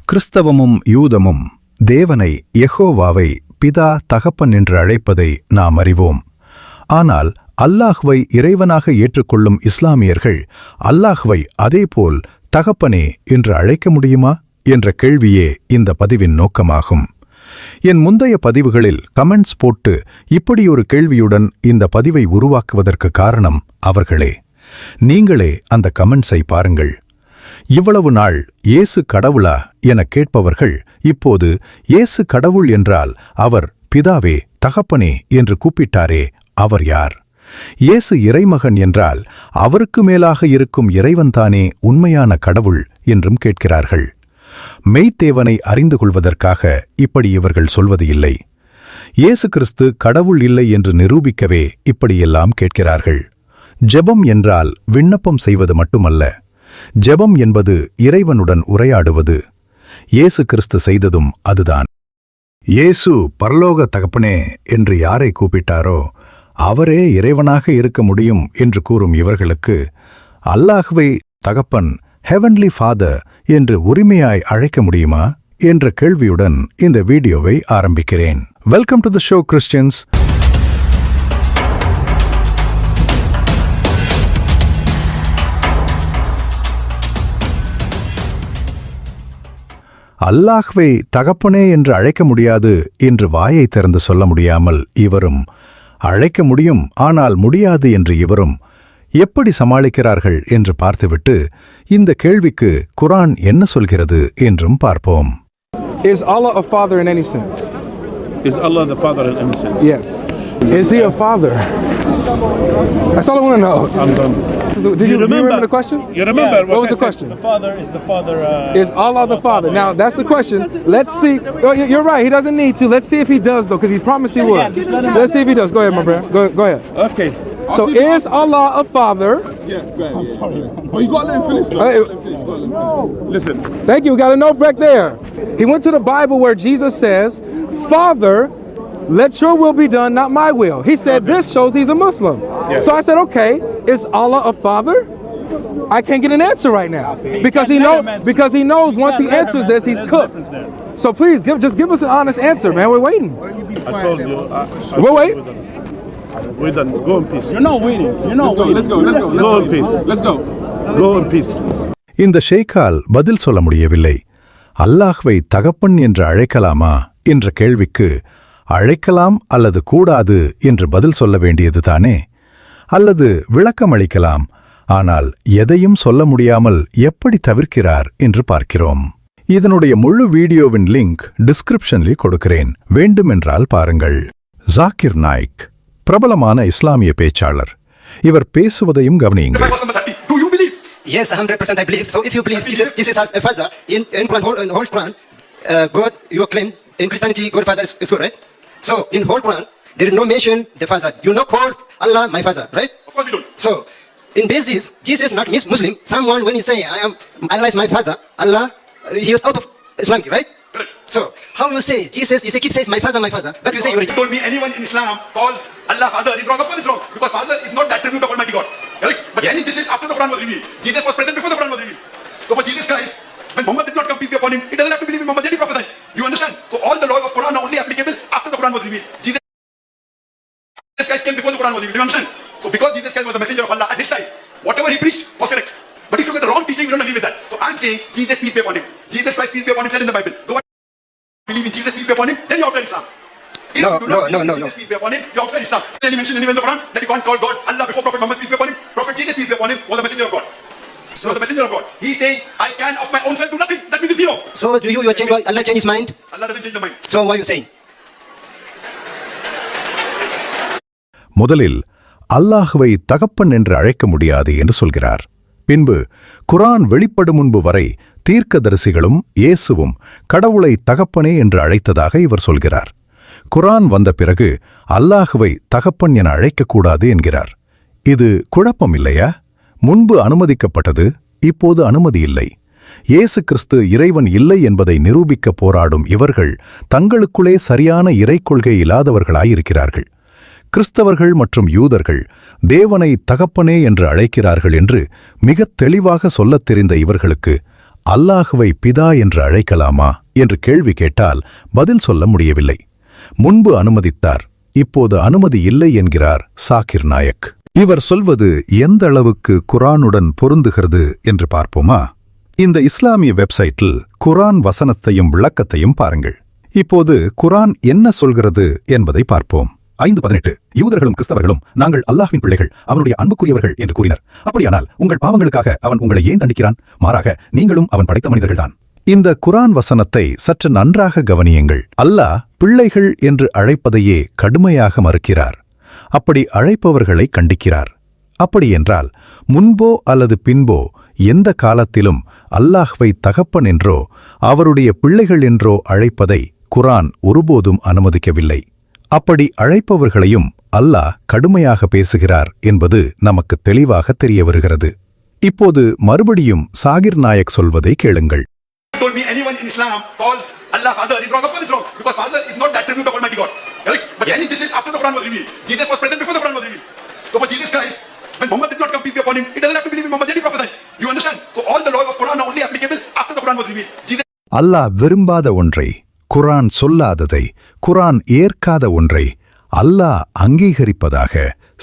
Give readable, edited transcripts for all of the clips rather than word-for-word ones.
கிறிஸ்தவமும் யூதமும் தேவனை யெகோவாவை பிதா தகப்பன் என்று அழைப்பதை நாம் அறிவோம். ஆனால் அல்லாஹ்வை இறைவனாக ஏற்றுக்கொள்ளும் இஸ்லாமியர்கள் அல்லாஹ்வை அதேபோல் தகப்பனே என்று அழைக்க முடியுமா என்ற கேள்வியே இந்த பதிவின் நோக்கமாகும். என் முந்தைய பதிவுகளில் கமெண்ட்ஸ் போட்டு இப்படியொரு கேள்வியுடன் இந்த பதிவை உருவாக்குவதற்கு காரணம் அவர்களே. நீங்களே அந்த கமெண்ட்ஸை பாருங்கள். இவ்வளவு நாள் இயேசு கடவுளா என கேட்பவர்கள் இப்போது இயேசு கடவுள் என்றால் அவர் பிதாவே தகப்பனே என்று கூப்பிட்டாரே, அவர் யார்? இயேசு இறைமகன் என்றால் அவருக்கு மேலாக இருக்கும் இறைவன்தானே உண்மையான கடவுள் என்றும் கேட்கிறார்கள். மெய்த்தேவனை அறிந்து கொள்வதற்காக இப்படி இவர்கள் சொல்வது இல்லை. இயேசு கிறிஸ்து கடவுள் இல்லை என்று நிரூபிக்கவே இப்படியெல்லாம் கேட்கிறார்கள். ஜெபம் என்றால் விண்ணப்பம் செய்வது மட்டுமல்ல, ஜெபம் என்பது இறைவனுடன் உரையாடுவது. இயேசு கிறிஸ்து செய்ததும் அதுதான். இயேசு பரலோக தகப்பனே என்று யாரை கூப்பிட்டாரோ அவரே இறைவனாக இருக்க முடியும் என்று கூறும் இவர்களுக்கு அல்லாஹ்வை தகப்பன் ஹெவன்லி ஃபாதர் என்று உரிமையாய் அழைக்க முடியுமா என்ற கேள்வியுடன் இந்த வீடியோவை ஆரம்பிக்கிறேன். Welcome to the show Christians. அல்லாஹ்வை தகப்பனே என்று அழைக்க முடியாது என்று வாயை திறந்து சொல்ல முடியாமல் இவரும், அழைக்க முடியும் ஆனால் முடியாது என்று இவரும் எப்படி சமாளிக்கிறார்கள் என்று பார்த்துவிட்டு இந்த கேள்விக்கு குர்ஆன் என்ன சொல்கிறது என்றும் பார்ப்போம். Is Allah a father in any sense? Is Allah the father in any sense? Yes. Is he a father? That's all I want to know. I'm done. Do you remember the question? You remember what was I the said? question? The father is the father. Is Allah the father? Now that's the question. Let's see. Oh, you're right. He doesn't need to. Let's see if he does though, because he promised he would. Let's see if he does. Go ahead, my brother. Go ahead. Okay. So is Allah a father? Yeah, go ahead. I'm sorry. Oh, you gotta let him finish. Hey, Listen. Thank you. We got a note back there. He went to the Bible where Jesus says, "Father, let your will be done, not my will." He said this shows he's a Muslim. Yeah. So I said, okay, is Allah a father? I can't get an answer right now because he knows once he answers this, he's cooked. So please just give us an honest answer, man. We're waiting. I told you. We'll wait. We're done. Go in peace. You're not waiting. You're not waiting. Let's go. Go in peace. Let's go. Go in peace. இந்த ஷேக்கால் பதில் சொல்ல முடியவில்லை. அல்லாஹ்வை தகப்பன் என்று அழைக்கலாமா என்ற கேள்விக்கு அழைக்கலாம் அல்லது கூடாது என்று பதில் சொல்ல வேண்டியது தானே? அல்லது விளக்கம் அளிக்கலாம், ஆனால் எதையும் சொல்ல முடியாமல் எப்படி தவிர்க்கிறார் என்று பார்க்கிறோம். இதனுடைய முழு வீடியோவின் லிங்க் டிஸ்கிரிப்ஷனில் கொடுக்கிறேன், வேண்டுமென்றால் பாருங்கள். ஜாக்கிர் நாயிக் பிரபலமான இஸ்லாமிய பேச்சாளர். இவர் பேசுவதையும் கவனியுங்கள். Do you believe? Yes, 100% I believe. So if you believe Jesus has a father in whole Quran, God, you claim in Christianity God father is good, right? So in whole Quran there is no mention the father. You know call Allah my father, right? Of course we don't. So in basis Jesus not Muslim. Someone when he say Allah is my father, Allah he is out of Islam, right? Correct. So how you say Jesus he keep says my father, but you say you told me anyone in Islam calls Allah father is wrong. Of course it's wrong, because father is not the attribute of Almighty God. Correct? But Yes. this is after the Quran was revealed. Jesus was present before the Quran was revealed. So for Jesus Christ, when Muhammad did not come peace be upon him, he doesn't have to believe in Muhammad, he prophesied. You understand? So all the laws of Quran are only applicable after the Quran was revealed. Jesus Christ came before the Quran was revealed. You understand? So because Jesus Christ was the messenger of Allah at his time, whatever he preached was correct. But if you get the wrong teaching, we don't agree with that. So I'm saying Jesus peace be upon him. Jesus Christ peace be upon him said in the Bible. Go believe in Jesus peace be upon him, then you're outside Islam. If No, you do not believe in no. Jesus peace be upon him, you're outside Islam. Then he mentioned anywhere in the Quran that you can't call God Allah before Prophet Muhammad peace be upon him. Prophet Jesus peace be upon him was the messenger of God. So the messenger of God. He's saying, I can of my own self do nothing. That means zero. So do you change Allah change his mind? Allah doesn't change the mind. So what are you saying? முதலில் அல்லாஹ்வை தகப்பன் என்று அழைக்க முடியாது என்று சொல்கிறார். பின்பு குர்ஆன் வெளிப்படும் முன்பு வரை தீர்க்கதரிசிகளும் இயேசுவும் கடவுளை தகப்பனே என்று அழைத்ததாக இவர் சொல்கிறார். குர்ஆன் வந்த பிறகு அல்லாஹ்வை தகப்பன் என அழைக்கக்கூடாது என்கிறார். இது குழப்பம் இல்லையா? முன்பு அனுமதிக்கப்பட்டது, இப்போது அனுமதி இல்லை. இயேசு கிறிஸ்து இறைவன் இல்லை என்பதை நிரூபிக்க போராடும் இவர்கள் தங்களுக்குள்ளே சரியான இறைக்கொள்கை இல்லாதவர்களாயிருக்கிறார்கள். கிறிஸ்தவர்கள் மற்றும் யூதர்கள் தேவனை தகப்பனே என்று அழைக்கிறார்கள் என்று மிகத் தெளிவாக சொல்லத் தெரிந்த இவர்களுக்கு அல்லாஹுவை பிதா என்று அழைக்கலாமா என்று கேள்வி கேட்டால் பதில் சொல்ல முடியவில்லை. முன்பு அனுமதித்தார், இப்போது அனுமதி இல்லை என்கிறார் சாகிர் நாயக். இவர் சொல்வது எந்த அளவுக்கு குர்ஆனுடன் பொருந்துகிறது என்று பார்ப்போமா? இந்த இஸ்லாமிய வெப்சைட்டில் குர்ஆன் வசனத்தையும் விளக்கத்தையும் பாருங்கள். இப்போது குர்ஆன் என்ன சொல்கிறது என்பதை பார்ப்போம். 5:18 யூதர்களும் கிறிஸ்தவர்களும் நாங்கள் அல்லாஹ்வின் பிள்ளைகள், அவனுடைய அன்புக்குரியவர்கள் என்று கூறினர். அப்படியானால் உங்கள் பாவங்களுக்காக அவன் உங்களை ஏன் தண்டிக்கிறான்? மாறாக நீங்களும் அவன் படைத்த மனிதர்கள்தான். இந்த குர்ஆன் வசனத்தை சற்று நன்றாக கவனியுங்கள். அல்லாஹ் பிள்ளைகள் என்று அழைப்பதையே கடுமையாக மறுக்கிறார். அப்படி அழைப்பவர்களை கண்டிக்கிறார். அப்படியென்றால் முன்போ அல்லது பின்போ எந்த காலத்திலும் அல்லாஹ்வை தகப்பன் என்றோ அவருடைய பிள்ளைகள் என்றோ அழைப்பதை குர்ஆன் ஒருபோதும் அனுமதிக்கவில்லை. அப்படி அழைப்பவர்களையும் அல்லாஹ் கடுமையாக பேசுகிறார் என்பது நமக்கு தெளிவாக தெரிய வருகிறது. இப்போது மறுபடியும் சாகிர் நாயக் சொல்வதை கேளுங்கள். Told me anyone in Islam calls Allah Father is wrong. Of course it's wrong, because Father is not the attribute of Almighty God. Correct? But yes, this is after the Quran was revealed. Jesus was present before the Quran was revealed. So for Jesus Christ, when Muhammad did not come, peace be upon him, he doesn't have to believe in Muhammad, then he prophesied. You understand? So all the laws of Quran are only applicable after the Quran was revealed. Jesus அல்லாஹ் விரும்பாத ஒன்றை, குர்ஆன் சொல்லாததை, குர்ஆன் ஏற்காத ஒன்றை அல்லாஹ் அங்கீகரிப்பதாக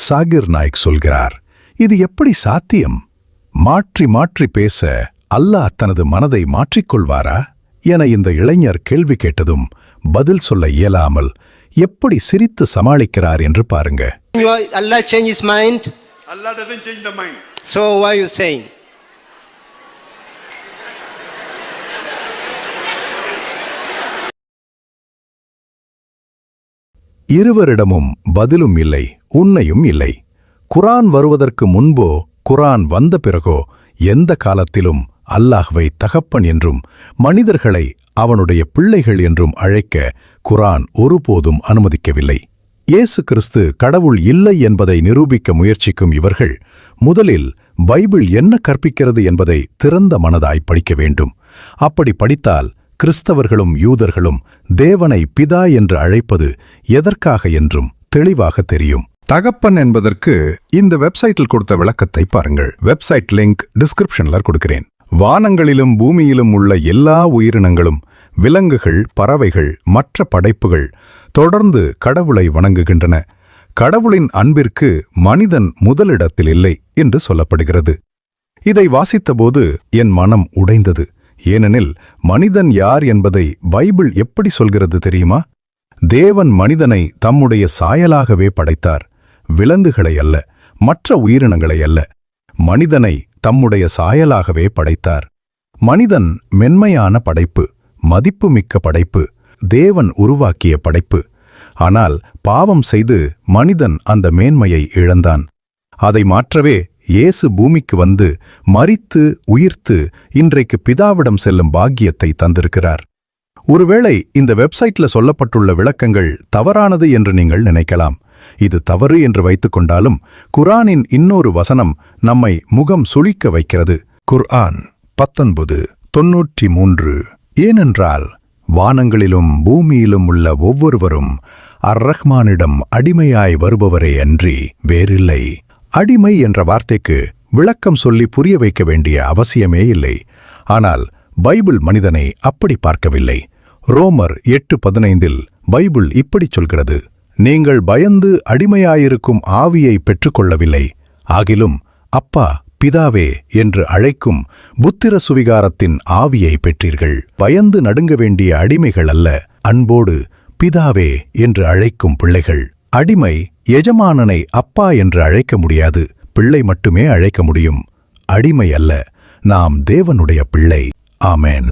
சாகிர் நாயக் சொல்கிறார். இது எப்படி சாத்தியம்? மாற்றி மாற்றி பேச அல்லாஹ் தனது மனதை மாற்றிக்கொள்வாரா என இந்த இளைஞர் கேள்வி கேட்டதும் பதில் சொல்ல இயலாமல் எப்படி சிரித்து சமாளிக்கிறார் என்று பாருங்க. Allah change his mind. Allah doesn't change the mind. So why are you saying? இருவரிடமும் பதிலும் இல்லை, உண்மையும் இல்லை. குர்ஆன் வருவதற்கு முன்போ குர்ஆன் வந்த பிறகோ எந்த காலத்திலும் அல்லாஹ்வை தகப்பன் என்றும் மனிதர்களை அவனுடைய பிள்ளைகள் என்றும் அழைக்க குர்ஆன் ஒருபோதும் அனுமதிக்கவில்லை. இயேசு கிறிஸ்து கடவுள் இல்லை என்பதை நிரூபிக்க முயற்சிக்கும் இவர்கள் முதலில் பைபிள் என்ன கற்பிக்கிறது என்பதை திறந்த மனதாய் படிக்க வேண்டும். அப்படி படித்தால் கிறிஸ்தவர்களும் யூதர்களும் தேவனை பிதா என்று அழைப்பது எதற்காக என்றும் தெளிவாக தெரியும். தகப்பன் என்பதற்கு இந்த வெப்சைட்டில் கொடுத்த விளக்கத்தை பாருங்கள். வெப்சைட் லிங்க் டிஸ்கிரிப்ஷன்ல கொடுக்கிறேன். வானங்களிலும் பூமியிலும் உள்ள எல்லா உயிரினங்களும், விலங்குகள், பறவைகள், மற்ற படைப்புகள் தொடர்ந்து கடவுளை வணங்குகின்றன. கடவுளின் அன்பிற்கு மனிதன் முதலிடத்தில் இல்லை என்று சொல்லப்படுகிறது. இதை வாசித்தபோது என் மனம் உடைந்தது. ஏனெனில் மனிதன் யார் என்பதை பைபிள் எப்படி சொல்கிறது தெரியுமா? தேவன் மனிதனை தம்முடைய சாயலாகவே படைத்தார். விலங்குகளை அல்ல, மற்ற உயிரினங்களை அல்ல, மனிதனை தம்முடைய சாயலாகவே படைத்தார். மனிதன் மென்மையான படைப்பு, மதிப்புமிக்க படைப்பு, தேவன் உருவாக்கிய படைப்பு. ஆனால் பாவம் செய்து மனிதன் அந்த மேன்மையை இழந்தான். அதை மாற்றவே இயேசு பூமிக்கு வந்து மரித்து உயிர்த்து இன்றைக்கு பிதாவிடம் செல்லும் பாக்கியத்தை தந்திருக்கிறார். ஒருவேளை இந்த வெப்சைட்ல சொல்லப்பட்டுள்ள விளக்கங்கள் தவறானது என்று நீங்கள் நினைக்கலாம். இது தவறு என்று வைத்துக்கொண்டாலும் குர்ஆனின் இன்னொரு வசனம் நம்மை முகம் சுளிக்க வைக்கிறது. குர்ஆன் 19:93. ஏனென்றால் வானங்களிலும் பூமியிலும் உள்ள ஒவ்வொருவரும் அர்-ரஹ்மானிடம் அடிமையாய் வருபவரே அன்றி வேறில்லை. அடிமை என்ற வார்த்தைக்கு விளக்கம் சொல்லி புரிய வைக்க வேண்டிய அவசியமே இல்லை. ஆனால் பைபிள் மனிதனை அப்படி பார்க்கவில்லை. ரோமர் 8:15 பைபிள் இப்படிச் சொல்கிறது: நீங்கள் பயந்து அடிமையாயிருக்கும் ஆவியை பெற்றுக்கொள்ளவில்லை, ஆகிலும் அப்பா பிதாவே என்று அழைக்கும் புத்திர சுவிகாரத்தின் ஆவியை பெற்றீர்கள். பயந்து நடுங்க வேண்டிய அடிமைகள் அல்ல, அன்போடு பிதாவே என்று அழைக்கும் பிள்ளைகள். அடிமை எஜமானனை அப்பா என்று அழைக்க முடியாது, பிள்ளை மட்டுமே அழைக்க முடியும். அடிமை அல்ல, நாம் தேவனுடைய பிள்ளை. ஆமென்.